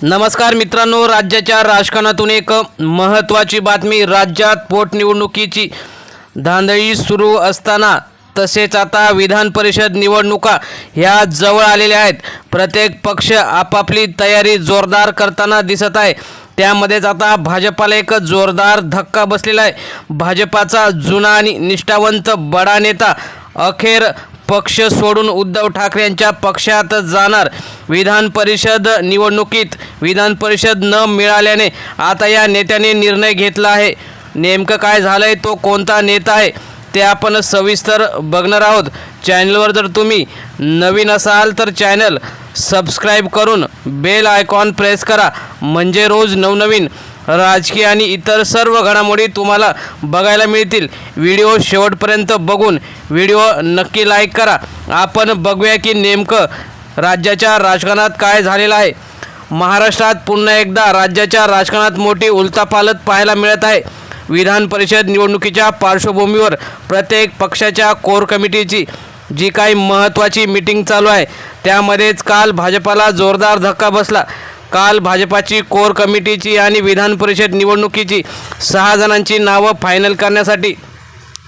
नमस्कार मित्रांनो, राज्याच्या राजकारणातून एक महत्त्वाची बातमी. राज्यात पोटनिवडणुकीची धांदळी सुरू असताना तसेच आता विधान परिषद निवडणुका ह्या जवळ आलेल्या आहेत. प्रत्येक पक्ष आपापली तयारी जोरदार करताना दिसत आहे. त्यामध्येच आता भाजपाला एक जोरदार धक्का बसलेला आहे. भाजपाचा जुना आणि निष्ठावंत बडा नेता अखेर पक्ष सोडून उद्धव ठाकरे यांच्या पक्षात जाणार. विधान परिषद निवडणुकीत विधान परिषद न मिळाल्याने आता या नेत्याने निर्णय घेतला आहे. नेमकं काय झालंय, तो कोणता नेता आहे ते आपण सविस्तर बघणार आहोत. चॅनलवर जर तुम्ही नवीन असाल तर चॅनल सबस्क्राईब करून बेल आयकॉन प्रेस करा, म्हणजे रोज नवनवीन राजकीय आणि इतर सर्व घडामोडी तुम्हाला बघायला मिळतील. व्हिडिओ शेवटपर्यंत बघून व्हिडिओ नक्की लाईक करा. आपण बघूया की नेमकं राज्याच्या राजकारणात काय झालेलं आहे. महाराष्ट्रात पुन्हा एकदा राज्याच्या राजकारणात मोठी उलथापालथ पाहायला मिळत आहे. विधान परिषद निवडणुकीच्या पार्श्वभूमीवर प्रत्येक पक्षाच्या कोर कमिटीची जी काही महत्त्वाची मीटिंग चालू आहे, त्यामध्येच काल भाजपाला जोरदार धक्का बसला. काल भाजपाची कोर कमिटीची आणि विधान परिषद निवडणुकीची 6 जणांची नावं फायनल करण्यासाठी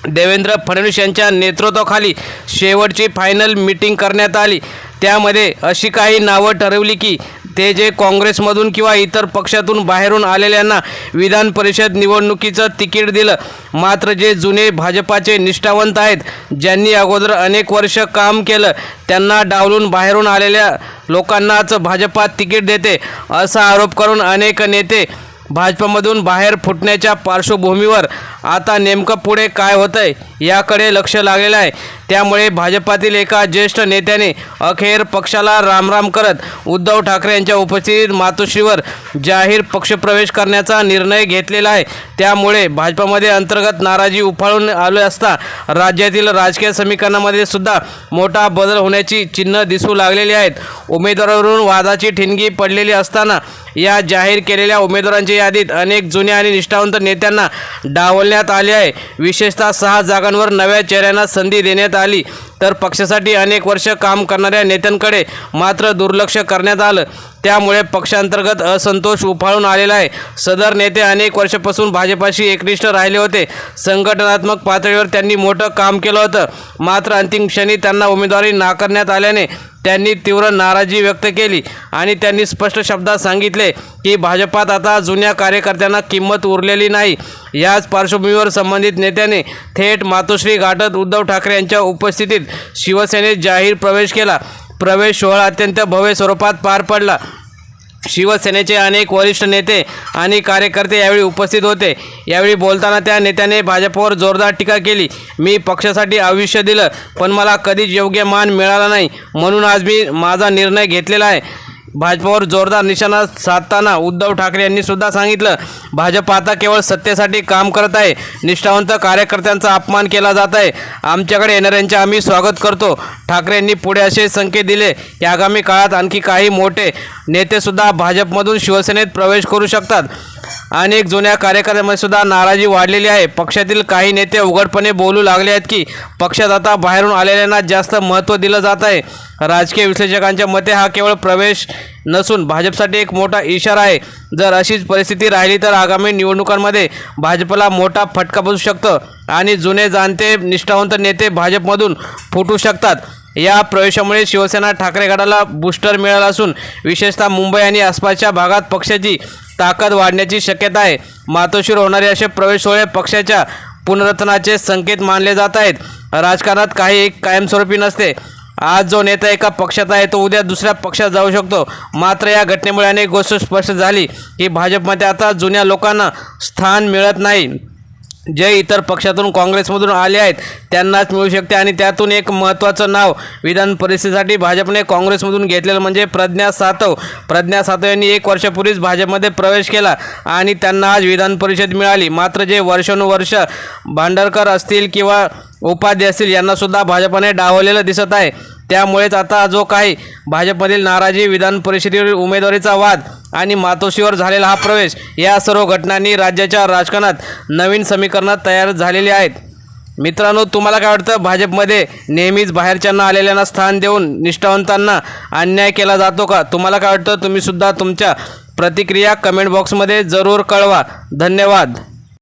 देवेंद्र फडणवीस यांच्या नेतृत्वाखाली शेवटची फायनल मीटिंग करण्यात आली. त्यामध्ये अशी काही नावं ठरवली की ते जे काँग्रेसमधून किंवा इतर पक्षातून बाहेरून आलेल्यांना विधान परिषद निवडणुकीचं तिकीट दिलं. मात्र जे जुने भाजपाचे निष्ठावंत आहेत, ज्यांनी अगोदर अनेक वर्ष काम केलं, त्यांना डावलून बाहेरून आलेल्या लोकांनाच भाजपा तिकीट देते असा आरोप करून अनेक नेते भाजपमधून बाहेर फुटण्याच्या पार्श्वभूमीवर आता नेमकं पुढे काय होतंय याकडे लक्ष लागलेलं आहे. त्यामुळे भाजपातील एका ज्येष्ठ नेत्याने अखेर पक्षाला रामराम करत उद्धव ठाकरे यांच्या उपस्थितीत मातोश्रीवर जाहीर पक्षप्रवेश करण्याचा निर्णय घेतलेला आहे. त्यामुळे भाजपमध्ये अंतर्गत नाराजी उफाळून आली असता राज्यातील राजकीय समीकरणामध्ये सुद्धा मोठा बदल होण्याची चिन्ह दिसू लागलेली आहेत. उमेदवारावरून वादाची ठिणगी पडलेली असताना या जाहीर केलेल्या उमेदवारांच्या यादीत अनेक जुन्या आणि निष्ठावंत नेत्यांना डावलण्यात आले आहे. विशेषतः 6 जागांवर नव्या चेहऱ्यांना संधी देण्यात आली, तर पक्षासाठी अनेक वर्ष काम करणाऱ्या नेत्यांकडे मात्र दुर्लक्ष करण्यात आलं. त्यामुळे पक्षांतर्गत असंतोष उफाळून आलेला आहे. सदर नेते अनेक वर्षापासून भाजपाशी एकनिष्ठ राहिले होते. संघटनात्मक पातळीवर त्यांनी मोठं काम केलं होतं. मात्र अंतिम क्षणी त्यांना उमेदवारी नाकारण्यात आल्याने त्यांनी तीव्र नाराजी व्यक्त केली आणि त्यांनी स्पष्ट शब्दात सांगितले की भाजपात आता जुन्या कार्यकर्त्यांना किंमत उरलेली नाही. याच पार्श्वभूमीवर संबंधित नेत्याने थेट मातोश्री गाठत उद्धव ठाकरे यांच्या उपस्थितीत शिवसेनेत जाहीर प्रवेश केला. प्रवेश सोहळा अत्यंत भव्य स्वरूपात पार पडला. शिवसेनेचे अनेक वरिष्ठ नेते आणि कार्यकर्ते यावेळी उपस्थित होते. यावेळी बोलताना त्या नेत्याने भाजपवर जोरदार टीका केली. मी पक्षासाठी आयुष्य दिलं, पण मला कधीच योग्य मान मिळाला नाही, म्हणून आज मी माझा निर्णय घेतलेला आहे. भाजपवर जोरदार निशाणा साधताना उद्धव ठाकरे यांनी सुद्धा सांगितलं, भाजप आता केवळ सत्तेसाठी काम करत आहे. निष्ठावंत कार्यकर्त्यांचा अपमान केला जात आहे. आमच्याकडे येणाऱ्यांचे आम्ही स्वागत करतो. ठाकरे यांनी पुढे असे संकेत दिले की आगामी काळात आणखी काही मोठे नेतेसुद्धा भाजपमधून शिवसेनेत प्रवेश करू शकतात. अनेक जुन्या कार्यकर्त्यांमध्ये सुद्धा नाराजी वाढलेली आहे. पक्षातील काही नेते उघडपणे बोलू लागले आहेत की पक्षात आता बाहेरून आलेल्यांना जास्त महत्त्व दिलं जात आहे. राजकीय विश्लेषकांच्या मते हा केवळ प्रवेश नसून भाजपसाठी एक मोठा इशारा आहे. जर अशीच परिस्थिती राहिली तर आगामी निवडणुकांमध्ये भाजपला मोठा फटका बसू शकतो आणि जुने जाणते निष्ठावंत नेते भाजपमधून फुटू शकतात. या प्रवेशामुळे शिवसेना ठाकरे गटाला बूस्टर मिळाला असून विशेषतः मुंबई आणि आसपासच्या भागात पक्षाची ताकद वाढण्याची शक्यता आहे. मातोश्रीवर होणारे असे प्रवेश सोहळे पक्षाच्या पुनरुत्थानाचे संकेत मानले जात आहेत. राजकारणात काही एक कायमस्वरूपी नसते. आज जो नेता एका पक्षात आहे तो उद्या दुसऱ्या पक्षात जाऊ शकतो. मात्र या घटनेमुळे अनेक गोष्ट स्पष्ट झाली की भाजपमध्ये आता जुन्या लोकांना स्थान मिळत नाही. जे इतर पक्षातून काँग्रेसमधून आले आहेत त्यांनाच मिळू शकते. आणि त्यातून एक महत्त्वाचं नाव विधान परिषदेसाठी भाजपने काँग्रेसमधून घेतलेलं म्हणजे प्रज्ञा सातव. प्रज्ञा सातव यांनी 1 वर्षापूर्वीच भाजपमध्ये प्रवेश केला आणि त्यांना आज विधान परिषद मिळाली. मात्र जे वर्षानुवर्ष भांडारकर असतील किंवा उपाध्ये असतील यांनासुद्धा भाजपने डावललेलं दिसत आहे. त्यामुळेच आता जो काही भाजपमधील नाराजी, विधान परिषदेवरील उमेदवारीचा वाद आणि मातोश्रीवर झालेला हा प्रवेश, या सर्व घटनांनी राज्याच्या राजकारणात नवीन समीकरणात तयार झालेली आहेत. मित्रांनो, तुम्हाला काय वाटतं, भाजपमध्ये नेहमीच बाहेरच्यांना आलेल्यांना स्थान देऊन निष्ठावंतांना अन्याय केला जातो का? तुम्हाला काय वाटतं? तुम्ही सुद्धा तुमच्या प्रतिक्रिया कमेंट बॉक्समध्ये जरूर कळवा. धन्यवाद.